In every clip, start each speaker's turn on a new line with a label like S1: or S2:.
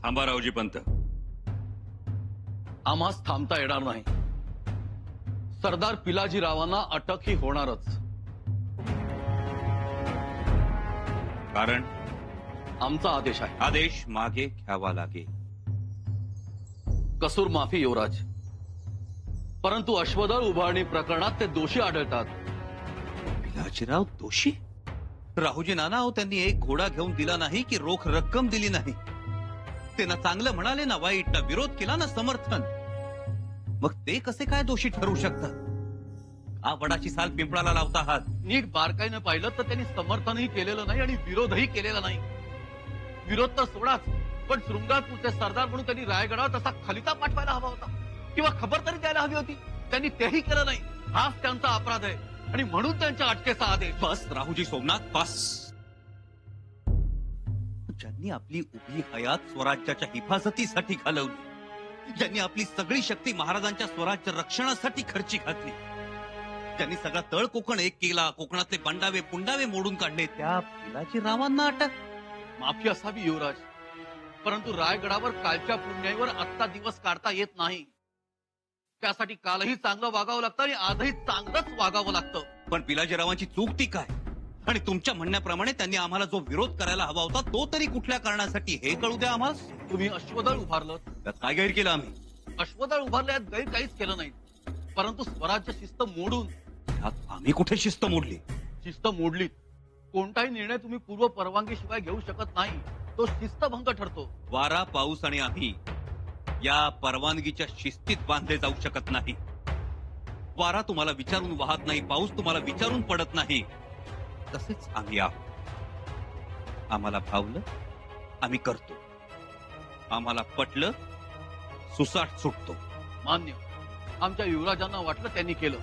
S1: थांबा रावजी पंत.
S2: आम्हास थांबता येणार नाही. सरदार पिलाजीरावांना अटक ही होणारच.
S1: कारण
S2: आमचा आदेश आहे.
S1: आदेश मागे घ्यावा लागेल.
S2: कसूर माफी युवराज, परंतु अश्वदळ उभारणी प्रकरणात ते दोषी आढळतात.
S1: पिलाजीराव दोषी? राहुजी नाना हो, त्यांनी एक घोडा घेऊन दिला नाही की रोख रक्कम दिली नाही. ते ना चांगलं म्हणाले ना वाईट, ना विरोध केला ना समर्थन. मग ते कसे काय दोषी ठरू शकतात? हा वडाची साल पिंपळाला लावता आहात.
S2: नीट बारकाईनं पाहिलं तर त्यांनी समर्थनही केलेलं नाही आणि विरोधही केलेला नाही. विरोध तर सोडाच, पण शृंगारपूरचे सरदार म्हणून त्यांनी रायगडावर तसा खलिता पाठवायला हवा होता किंवा खबर तरी द्यायला हवी होती. त्यांनी तेही केलं नाही. हाच त्यांचा अपराध आहे आणि म्हणून त्यांच्या अटकेचा आदेश.
S1: बस राहुजी सोमनाथ, बस. ज्यांनी आपली उभी हयात स्वराज्याच्या हिफाजतीसाठी घालवली, ज्यांनी आपली सगळी शक्ती महाराजांच्या स्वराज्य रक्षणासाठी खर्ची घातली, ज्यांनी सगळा तळ कोकण एक केला, कोकणातले बंडावे पुंडावे मोडून काढले, त्या पिलाजीरावांना अटक?
S2: माफी असावी युवराज, परंतु रायगडावर कालच्या पुण्याईवर आत्ता दिवस काढता येत नाही. त्यासाठी कालही चांगलं वागावं लागतं आणि आजही चांगलंच वागावं लागतं.
S1: पण पिलाजीरावांची चूक ती काय? आणि तुमच्या म्हणण्याप्रमाणे त्यांनी आम्हाला जो विरोध करायला हवा होता तो तरी कुठल्या कारणासाठी हे कळू द्या आम्हाला.
S2: तुम्ही अश्वदळ उभारलं,
S1: त्यात काय गैर केलं आम्ही?
S2: अश्वदळ उभारल्यात गैर काहीच केलं नाही, परंतु स्वराज्य शिस्त मोडून.
S1: त्यात आम्ही कुठे शिस्त मोडली?
S2: शिस्त मोडलीत. कोणताही निर्णय तुम्ही पूर्व परवानगीशिवाय घेऊ शकत नाही, तो शिस्तभंग ठरतो.
S1: वारा, पाऊस आणि आम्ही या परवानगीच्या शिस्तीत बांधले जाऊ शकत नाही. वारा तुम्हाला विचारून वाहत नाही, पाऊस तुम्हाला विचारून पडत नाही. तसेच आम्ही आहोत. आम्हाला भावलं आम्ही करतो, आम्हाला पटलं सुसाट सुटतो.
S2: मान्य, आमच्या युवराजांना वाटलं त्यांनी केलं,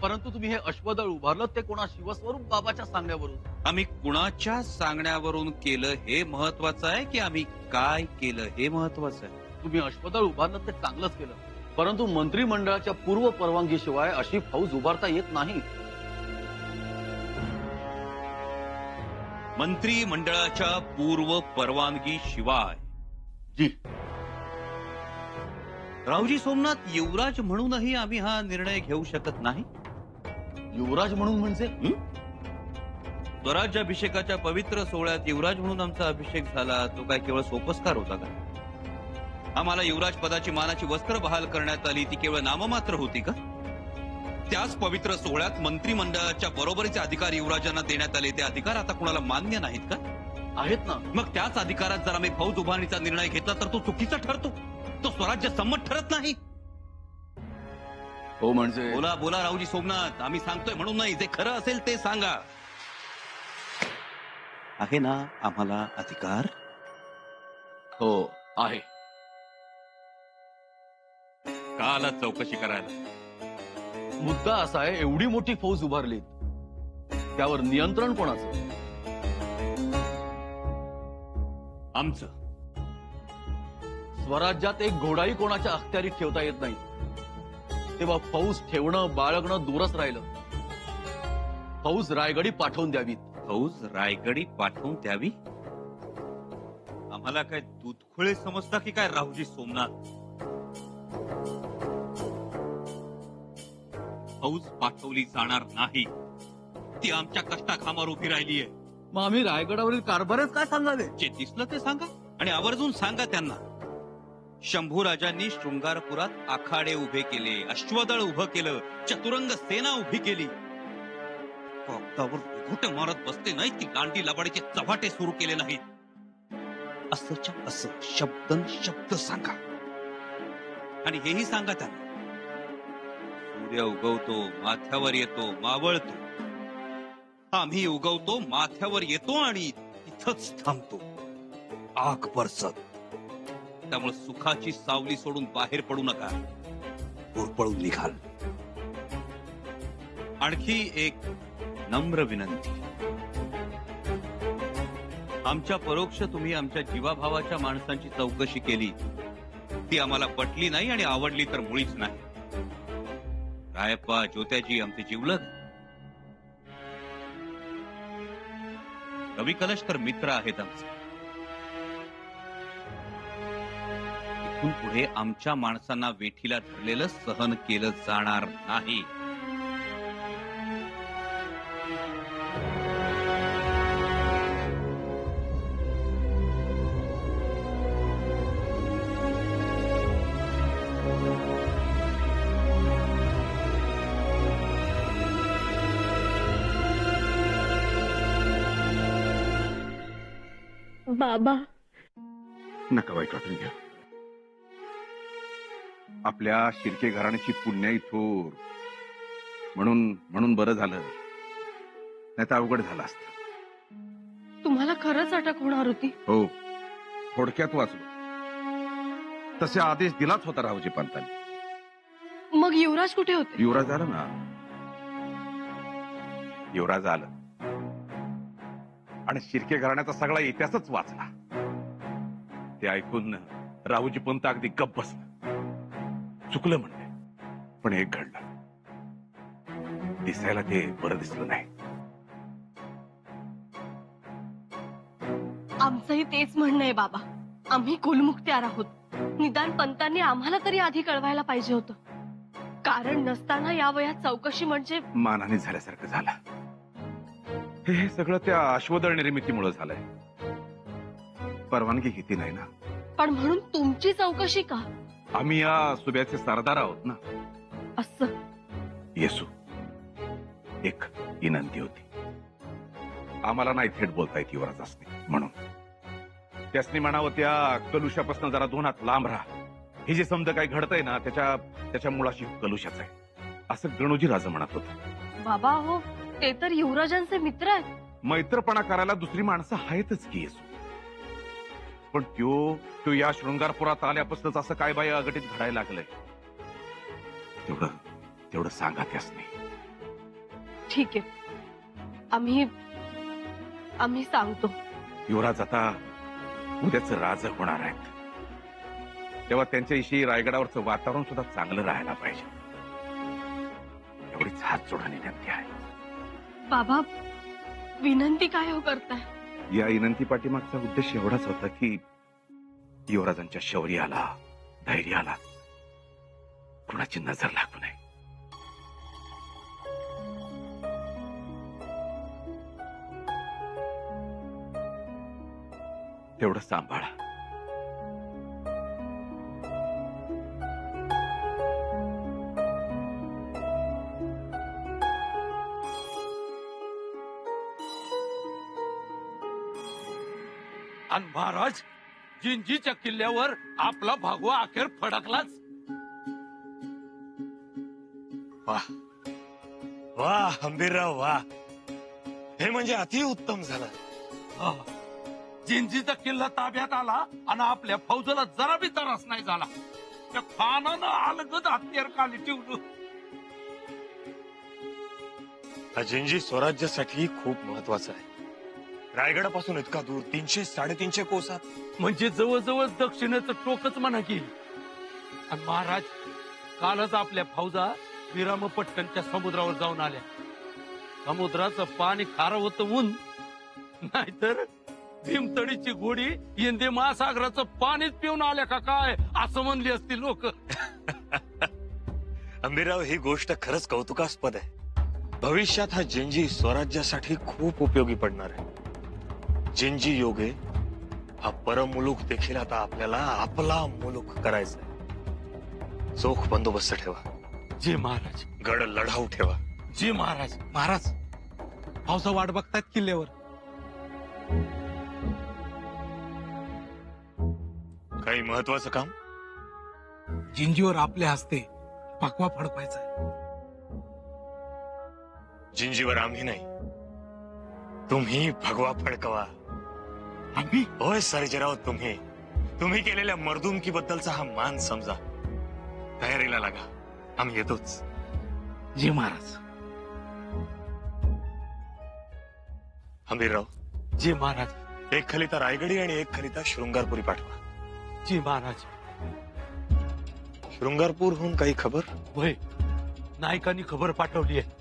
S2: परंतु तुम्ही हे अश्वदळ उभारलं ते कोणा शिवस्वरूप बाबाच्या सांगण्यावरून?
S1: आम्ही कुणाच्या सांगण्यावरून केलं हे महत्वाचं आहे की आम्ही काय केलं हे महत्वाचं आहे?
S2: तुम्ही अश्वदळ उभारलं ते चांगलंच केलं, परंतु मंत्रिमंडळाच्या पूर्व परवानगीशिवाय अशी फौज उभारता येत नाही.
S1: मंत्रिमंडळाच्या पूर्व परवानगी शिवाय?
S2: जी
S1: रावजी सोमनाथ, युवराज म्हणूनही आम्ही हा निर्णय घेऊ शकत नाही.
S2: युवराज म्हणून म्हणजे?
S1: स्वराज्याभिषेकाच्या पवित्र सोहळ्यात युवराज म्हणून आमचा अभिषेक झाला, तो काय केवळ सोपस्कार होता का? आम्हाला युवराज पदाची मानाची वस्त्र बहाल करण्यात आली, ती केवळ नाममात्र होती का? त्याच पवित्र सोहळ्यात मंत्रिमंडळाच्या बरोबरीचे अधिकार युवराजांना देण्यात आले, ते अधिकार आता कुणाला मान्य नाहीत का?
S2: आहेत ना.
S1: मग त्याच अधिकारात जर आम्ही फौज उभारणीचा निर्णय घेतला तर तो चुकीचा ठरतो, तो स्वराज्य संमत ठरत नाही.
S2: हो म्हणजे?
S1: बोला बोला रावजी सोमनाथ, आम्ही सांगतोय म्हणून नाही, जे खरं असेल ते सांगा. आहे ना आम्हाला अधिकार?
S2: हो आहे.
S1: का आला चौकशी करायला?
S2: मुद्दा असा आहे, एवढी मोठी फौज उभारली, त्यावर नियंत्रण कोणाचं?
S1: आमचं.
S2: स्वराज्यात एक घोडाही कोणाच्या अखत्यारीत ठेवता येत नाही, तेव्हा फौज ठेवणं बाळगणं दूरच राहिलं. फौज रायगडी पाठवून द्यावी.
S1: फौज रायगडी पाठवून द्यावी? आम्हाला काय दूधखोळे समजता की काय रावजी सोमनाथ? फौज पाठवली जाणार नाही, ती आमच्या कष्टाखामावर उभी राहिली आहे.
S2: मग आम्ही रायगडावरील कारभारच काय सांगावे?
S1: जे दिसलं ते सांगा आणि आवर्जून सांगा त्यांना. शंभूराजांनी शृंगारपुरात आखाडे उभे केले, अश्वदळ उभं केलं, चतुरंग सेना उभी केली. कागदावर घोटे मारत बसते नाही, ती लांडी लबाडीचे चव्हाटे सुरू केले नाहीत. असंच्या असं शब्दन शब्द सांगा आणि हेही सांगा त्यांना, सूर्य उगवतो, माथ्यावर येतो, मावळतो. आम्ही उगवतो, माथ्यावर येतो आणि इथंच थांबतो, आग बरसत. त्यामुळे सुखाची सावली सोडून बाहेर पडू नका, होरपळून निघाल. आणखी एक नम्र विनंती, आमच्या परोक्ष तुम्ही आमच्या जीवाभावाच्या माणसांची चौकशी केली, ती आम्हाला पटली नाही आणि आवडली तर मुळीच नाही. रायप्पा, ज्योत्याजी आमचे जिवलग, रवी कलश तर मित्र आहेत आमचे. इथून पुढे आमच्या माणसांना वेठीला धरलेलं सहन केलं जाणार नाही.
S3: बाबा,
S4: नका वाईट वाटून घ्या. आपल्या शिर्के घराण्याची पुण्याई थोर म्हणून बरं झालं, नाही तर अवघड झालं असतं.
S3: तुम्हाला खरंच अटक होणार होती?
S4: हो, थोडक्यात वाचलो. तसे आदेश दिलाच होता रावजी पंतांनी.
S3: मग युवराज कुठे होते?
S4: युवराज आला ना, युवराज आलं आणि शिर्के घराण्याचा सगळा इतिहासच वाचला. ते ऐकून रावजी पंत अगदी गप्प बसला. चुकलं म्हणले, पण एक घडलं. दिसायला ते बरं दिसलं नाही.
S3: आमचंही तेच म्हणणं आहे बाबा. आम्ही कुलमुखत्यार आहोत. निदान पंतांनी आम्हाला तरी आधी कळवायला पाहिजे होतं. कारण नसताना या वयात चौकशी म्हणजे
S4: मानाने झाल्यासारखं झालं. हे सगळं त्या अश्वदळ निर्मितीमुळे झालंय. परवानगी घेतली नाही ना.
S3: पण म्हणून तुमची चौकशी का?
S4: आम्ही या सुब्याचे सरदार आहोत ना.
S3: असं
S4: येसू, एक विनंती होती. आम्हाला नाही थेट बोलता येत युवराज असते म्हणून. त्यासनी म्हणावं त्या कलुषापासून जरा 2 हात लांब राहा. हे जे समजा काही घडतंय ना त्याच्या मुळाशी कलुषाच आहे, असं गणोजी राजा म्हणत होत.
S3: बाबा हो, ते तर युवराजांचे मित्र आहेत.
S4: मैत्रपणा करायला दुसरी माणसं आहेतच की येसू. पण त्यो या शृंगारपुरात आल्यापासूनच असं काय बाई अघटित घडायला लागलंय. तेवढं सांगा त्यासनी.
S3: ठीक आहे, आम्ही सांगतो.
S4: युवराज आता उद्याच राज होणार आहेत, तेव्हा त्यांच्याविषयी रायगडावरचं वातावरण सुद्धा चांगलं राहायला पाहिजे. एवढीच हात जोडून विनंती आहे.
S3: बाबा, विनंती काय हो करताय?
S4: या विनंती पाठीमागचा उद्देश एवढाच होता की युवराजांच्या शौर्याला, धैर्याला कुणाची नजर लागू नये. तेवढं सांभाळा.
S2: आणि महाराज, जिंजीच्या किल्ल्यावर आपला भागवा अखेर फडकलाच.
S5: वाह वाह हंबीरराव, वाह. हे म्हणजे अतिउत्तम झालं.
S2: जिंजीचा किल्ला ताब्यात आला आणि आपल्या फौजेला जरा बी त्रास नाही झाला. त्या खानानं अलगद हत्यार खाली ठेवलं.
S5: हा जिंजी स्वराज्यासाठी खूप महत्वाचा आहे. रायगडापासून इतका दूर, 300-350 कोसात,
S2: म्हणजे जवळजवळ दक्षिणेचं टोकच म्हणा की. आणि महाराज, कालच आपल्या फौजा विरामपट्टणच्या समुद्रावर जाऊन आल्या. समुद्राचं पाणी खारं होतं ऊन, नाहीतर भीमतडीची घोडी हिंदी महासागराचं पाणीच पिऊन आल्या का काय, असं म्हणली असती लोक.
S5: हंबीरराव, ही गोष्ट खरंच कौतुकास्पद आहे. भविष्यात हा जिंजी स्वराज्यासाठी खूप उपयोगी पडणार आहे. जिंजी योगे हा परमुलुक देखील आता आपल्याला आपला मुलुक करायचा आहे. चोख बंदोबस्त ठेवा.
S2: जी महाराज.
S5: गड लढाऊ ठेवा.
S2: जी महाराज. महाराज, फौजा वाट बघतायत किल्ल्यावर.
S5: काही महत्वाचं काम?
S6: जिंजीवर आपल्या हस्ते पाकवा फडकवायचा आहे.
S5: जिंजीवर आम्ही नाही, तुम्ही भगवा फडकवा.
S6: आम्ही?
S5: होय सर्जेराव, तुम्ही केलेल्या मर्दुमकीबद्दलचा हा मान समजा. तयारीला लागा, आम्ही येतोच.
S6: जी महाराज.
S5: हंबीरराव.
S2: जी महाराज.
S5: एक खलिता रायगडी आणि एक खलिता शृंगारपुरी पाठवा.
S2: जी महाराज.
S5: शृंगारपूरहून काही खबर?
S2: होय, नायकांनी खबर पाठवली आहे.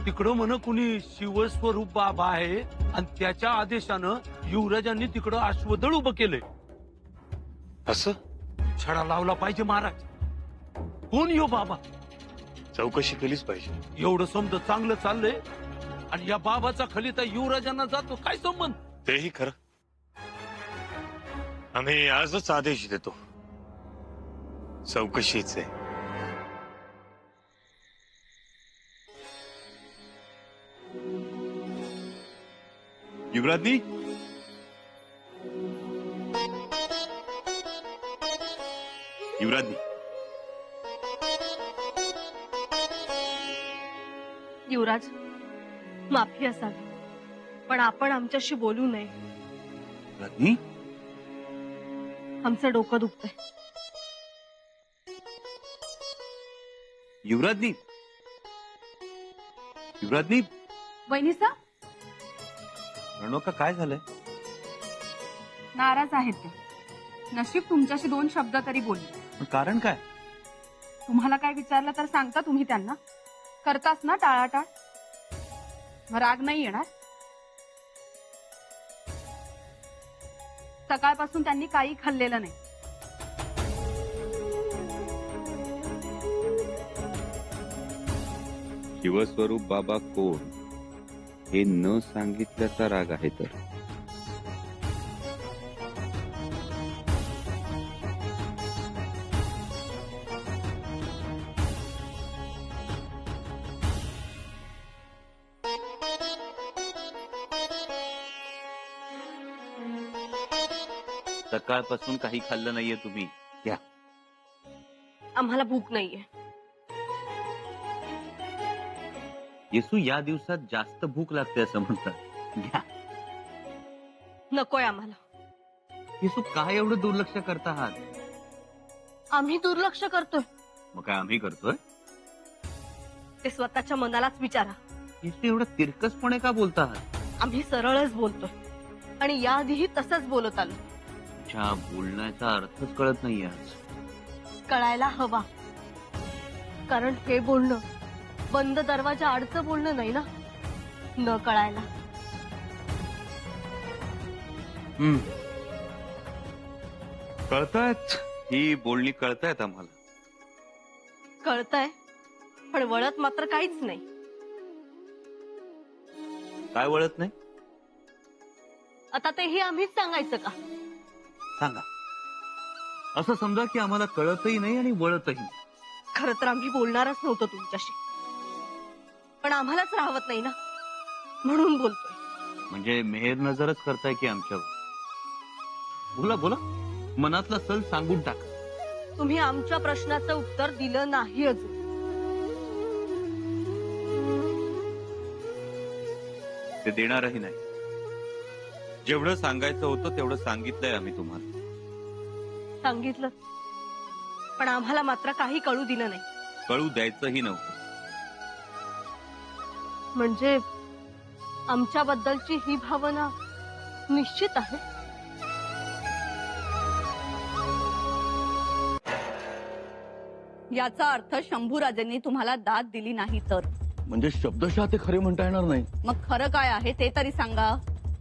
S2: तिकडं म्हण कुणी शिवस्वरूप बाबा आहे आणि त्याच्या आदेशानं युवराजांनी तिकडं अश्वदळ उभं केलंय.
S5: असं?
S6: छडा लावला पाहिजे महाराज. कोण यो बाबा?
S5: चौकशी केलीच पाहिजे.
S6: एवढं समज चांगलं चाललंय आणि या बाबाचा खलिता युवराजांना जातो, काय संबंध?
S5: तेही खरं. आम्ही आजच आदेश देतो चौकशीचे.
S1: युवराजनी, युवराजनी,
S3: युवराज, माफी असावी, पण आपण आमच्याशी बोलू नये.
S1: युवराजनी,
S3: आमचं डोकं दुखतंय.
S1: युवराजनी, युवराजनी.
S7: वहिनीसा
S1: रणोका, काय झालंय?
S7: नाराज आहेत ते. नशीब तुमच्याशी 2 शब्द तरी बोलले.
S1: पण कारण काय?
S7: तुम्हाला काय विचारलं तर सांगता तुम्ही त्यांना? करताच ना टाळाटाळ. मग राग नाही येणार? सकाळपासून त्यांनी काही खाल्लेलं नाही.
S1: शिवस्वरूप बाबा कोण हे न सांगितल्याचा राग आहे तर. सकाळपासून काही खाल्लं नाहीये तुम्ही. घ्या.
S3: आम्हाला भूक नाहीये.
S1: येसू, या दिवसात जास्त भूक लागते असं म्हणतात. घ्या.
S3: नकोय आम्हाला.
S1: येसू, काय एवढं दुर्लक्ष करता आहात?
S3: आम्ही दुर्लक्ष करतोय
S1: मग काय आम्ही करतोय?
S3: ते स्वतःच्या मनालाच विचारा.
S1: येसू, एवढं तिरकसपणे का बोलता आहात?
S3: आम्ही सरळच बोलतोय आणि याआधीही तसंच बोलत आलो.
S1: तुमच्या बोलण्याचा अर्थच कळत नाहीये आज.
S3: कळायला हवा, कारण हे बोलणं बंद दरवाजा आडचं बोलणं नाही ना. न कळायला.
S1: कळतायत, ही बोलणी कळतायत आम्हाला.
S3: कळतंय, पण वळत मात्र काहीच नाही.
S1: काय वळत नाही?
S3: आता तेही आम्हीच सांगायचं का?
S1: सांगा. असं समजा की आम्हाला कळतही नाही आणि वळतही नाही.
S3: खरं तर आम्ही बोलणारच नव्हतो तुमच्याशी, पण आम्हालाच राहवत नाही ना, म्हणून बोलतोय.
S1: म्हणजे मेहर नजरच करताय की आमच्यावर? बोला बोला, मनातला सल सांगून टाका.
S3: तुम्ही आमच्या प्रश्नाचं उत्तर दिलं नाही अजून.
S1: ते देणारही नाही. जेवढं सांगायचं होतं तेवढं सांगितलंय आम्ही तुम्हाला.
S3: सांगितलं, पण आम्हाला मात्र काही कळू दिलं नाही.
S1: कळू द्यायचंही नव्हतं.
S3: म्हणजे आमच्याबद्दलची ही भावना निश्चित आहे.
S8: याचा अर्थ शंभूराजेंनी तुम्हाला दाद दिली नाही तर?
S2: म्हणजे शब्दशः ते खरे म्हणता येणार नाही.
S8: मग खरं काय आहे ते तरी सांगा.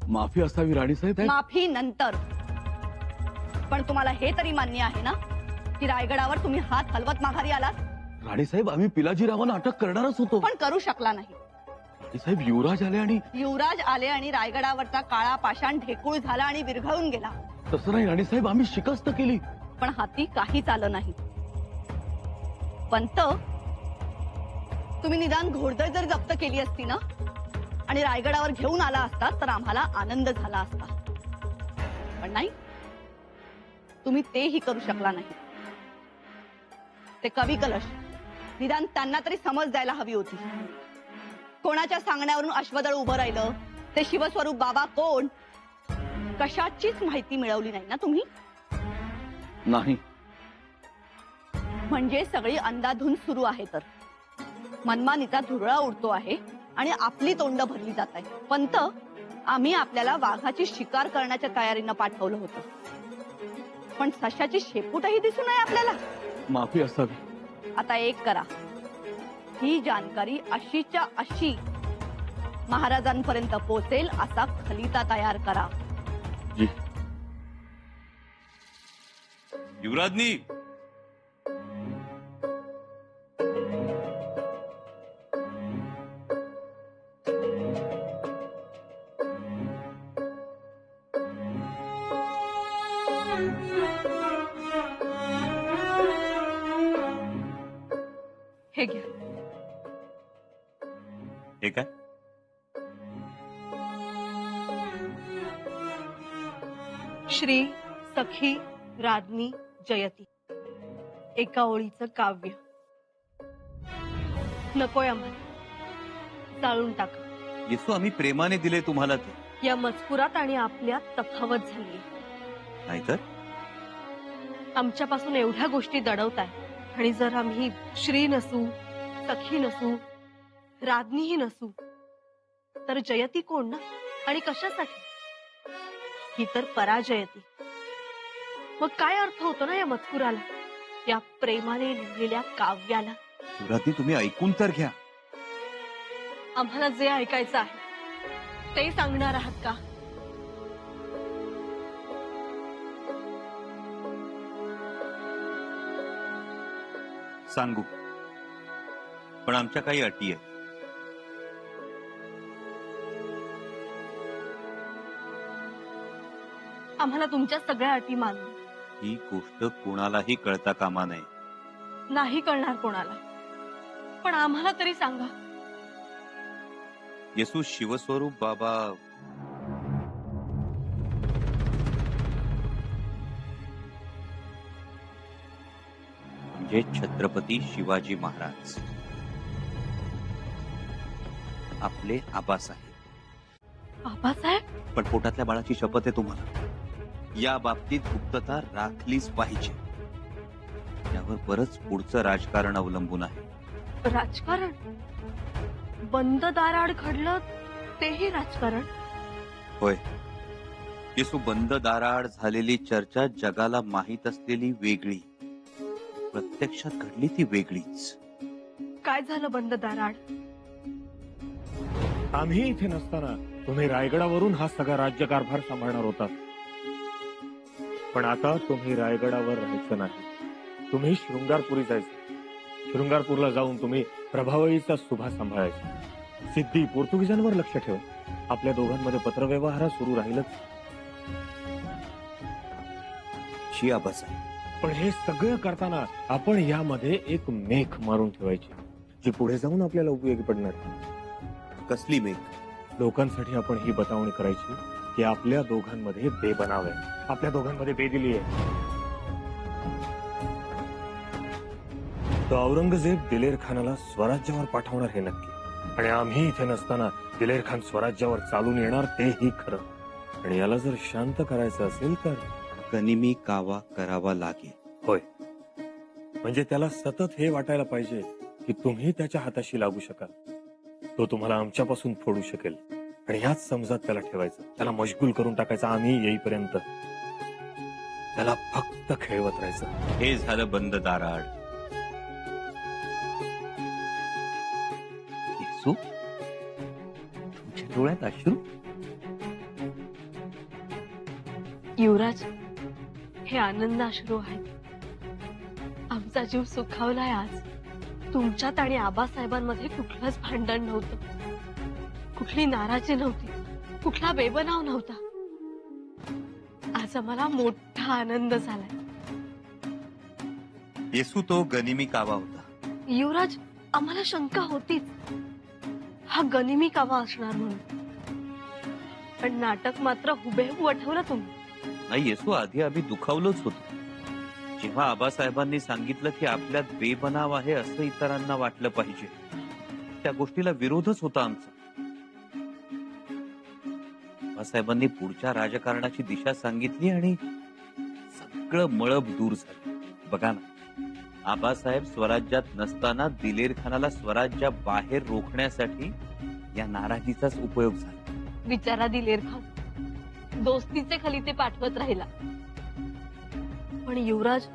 S2: माफी असावी राणीसाहेब.
S8: माफी नंतर, पण तुम्हाला हे तरी मान्य आहे ना की रायगडावर तुम्ही हात हलवत माघारी आलात?
S2: राणीसाहेब, आम्ही पिलाजीरावांना अटक करणारच होतो,
S8: पण करू शकला नाही.
S2: राणीसाहेब, युवराज आले आणि
S8: रायगडावरचा काळा पाषाण ढेकूळ झाला आणि विरघळून गेला.
S2: तसं नाही राणीसाहेब, आम्ही शिकस्त केली,
S8: पण हाती काहीच आलं नाही. पंत, तुम्ही निदान घोडदळ जर जप्त केली असती ना आणि रायगडावर घेऊन आला असता तर आम्हाला आनंद झाला असता. पण नाही, तुम्ही तेही करू शकला नाही. ते कवी कलश, निदान त्यांना तरी समज द्यायला हवी होती. कोणाच्या सांगण्यावरून अश्वदळ उभं राहिलं, ते शिवस्वरूप बाबा कोण, कशाचीच माहिती मिळवली नाही ना तुम्ही.
S2: नाही
S8: म्हणजे सगळी अंधाधुंद सुरू आहे तर मनमानीचा धुरळा उडतो आहे आणि आपली तोंड भरली जात आहे. पंत, आम्ही आपल्याला वाघाची शिकार करण्याच्या तयारीनं पाठवलं होतं, पण सशाची शेपूटही दिसू नये आपल्याला.
S2: माफी असावी.
S8: आता एक करा, ही जानकारी अशीच्या अशी महाराजांपर्यंत पोहोचेल असा खलिता तयार करा.
S2: जी.
S1: युवराजनी
S3: हे घ्या.
S1: हे काय?
S3: श्री सखी राधनी जयती एका ओळीचं काव्य. नकोय आम्हाला, जाळून टाका.
S1: येसू आम्ही प्रेमाने दिले तुम्हाला ते,
S3: या मजकुरात आणि आपल्यात तफावत झाली.
S1: नाहीतर
S3: आमच्यापासून एवढ्या गोष्टी दडवताय आणि जर आम्ही श्री नसू, सखी नसू, राधनीही नसू तर जयती कोण ना? आणि कशासाठी? ही तर पराजयती. मग काय अर्थ होतो ना या मजकुराला, या प्रेमाने लिहिलेल्या काव्याला?
S1: युवराजनी तुम्ही ऐकून तर घ्या.
S3: आम्हाला जे ऐकायचं आहे ते सांगणार आहात का?
S1: सांगू, पण आमच्या काही अटी आहेत.
S3: आम्हाला तुमच्या सगळ्या अटी मानू.
S1: ही गोष्ट कोणालाही कळता कामा नये.
S3: नाही कळणार कोणाला, पण आम्हाला तरी सांगा.
S1: येसू शिवस्वरूप बाबा म्हणजे छत्रपती शिवाजी महाराज आपले आबासाहेब.
S3: बाबासाहेब?
S1: पण पोटातल्या बाळाची शपथ आहे तुम्हाला, या बाबतीत गुप्तता राखलीच पाहिजे. यावर बरंच पुढचं राजकारण अवलंबून आहे.
S3: राजकारण? बंद दाराआड घडलं तेही राजकारण?
S1: होय येसू, बंद दाराआड झालेली चर्चा जगाला माहीत असलेली वेगळी, प्रत्यक्षात घडली ती वेगळीच.
S3: काय झालं बंद दाराआड?
S5: आम्ही इथे नसताना तुम्ही रायगडावरून हा सगळा राज्यकारभार सांभाळणार होता. पण आता तुम्ही रायगडावर राहायचं नाही, तुम्ही शृंगारपुरी जायचं. शृंगारपूरला जाऊन तुम्ही प्रभावळीचा सुभा सांभाळायचा. सिद्धी पोर्तुगीजांवर लक्ष ठेव. आपल्या दोघांमध्ये पत्रव्यवहार सुरू राहीलच.
S1: शी आबासाहेब,
S5: पण हे सगळं करताना आपण यामध्ये एक मेख मारून ठेवायची, जी पुढे जाऊन आपल्याला उपयोगी पडणार.
S1: कसली मेघ?
S5: लोकांसाठी आपण ही बतावणी करायची की आपल्या दोघांमध्ये बेबनाव आहे, आपल्या दोघांमध्ये बेदिली आहे. तो औरंगजेब दिलेर खानाला स्वराज्यावर पाठवणार हे नक्की, आणि आम्ही इथे नसताना दिलेर खान स्वराज्यावर चालून येणार तेही खरं. आणि याला जर शांत करायचं असेल तर
S1: गनिमी कावा करावा लागेल.
S5: होय, म्हणजे त्याला सतत हे वाटायला पाहिजे की तुम्ही त्याच्या हाताशी लागू शकाल, तो तुम्हाला आमच्यापासून फोडू शकेल. आणि ह्याच समजात त्याला ठेवायचं, त्याला मशगूल करून टाकायचं आम्ही येईपर्यंत. त्याला फक्त खेळवत राहायचं.
S1: हे झालं बंद दाराआड. येसू, तुमच्या डोळ्यात अश्रू?
S3: युवराज, हे आनंद अश्रू आहेत. आमचा जीव सुखावलाय आज. तुमच्यात आणि आबासाहेबांमध्ये कुठलंच भांडण नव्हतं, कुठली नाराजी नव्हती, कुठला बेबनाव नव्हता. आज आम्हाला मोठा आनंद झालाय.
S1: येसू, तो गनिमी कावा होता.
S3: युवराज, आम्हाला शंका होतीच हा गनिमी कावा असणार म्हणून, पण नाटक मात्र हुबेहूब आठवलं तुम्ही.
S1: नाही येसू, आधी आम्ही दुखावलोच होतो. जेव्हा आबासाहेबांनी सांगितलं की आपल्यात बेबनाव आहे असं इतरांना वाटलं पाहिजे, त्या गोष्टीला विरोधच होता आमचा. आबासाहेबांनी पुढच्या राजकारणाची दिशा सांगितली आणि सगळं मळब दूर झालं. बघा ना, आबासाहेब स्वराज्यात नसताना दिलेर खानाला स्वराज्या बाहेर रोखण्यासाठी या नाराजीचाच उपयोग झाला.
S3: बिचारा दिलेर खान दोस्तीचे खलिते पाठवत राहिला. पण युवराज,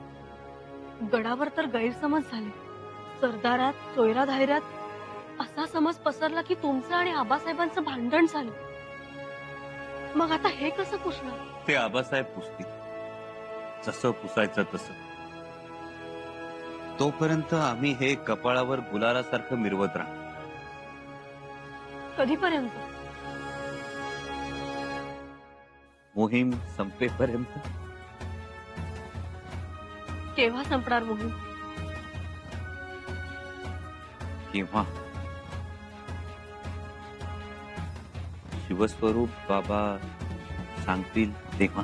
S3: गडावर तर गैरसमज झाले. सरदारात, सोयरा धायऱ्यात असा समज पसरला की तुमचं आणि आबासाहेबांचं भांडण झालं. मग आता हे कसं पुसणार?
S1: ते आबासाहेब पुसतील. जसं पुसायचं तसं. तोपर्यंत आम्ही हे कपाळावर गुलालासारखं मिरवत राहू.
S3: कधीपर्यंत?
S1: मोहीम संपेपर्यंत.
S3: केव्हा संपणार मोहीम?
S1: किंवा शिवस्वरूप बाबा सांगतील तेव्हा.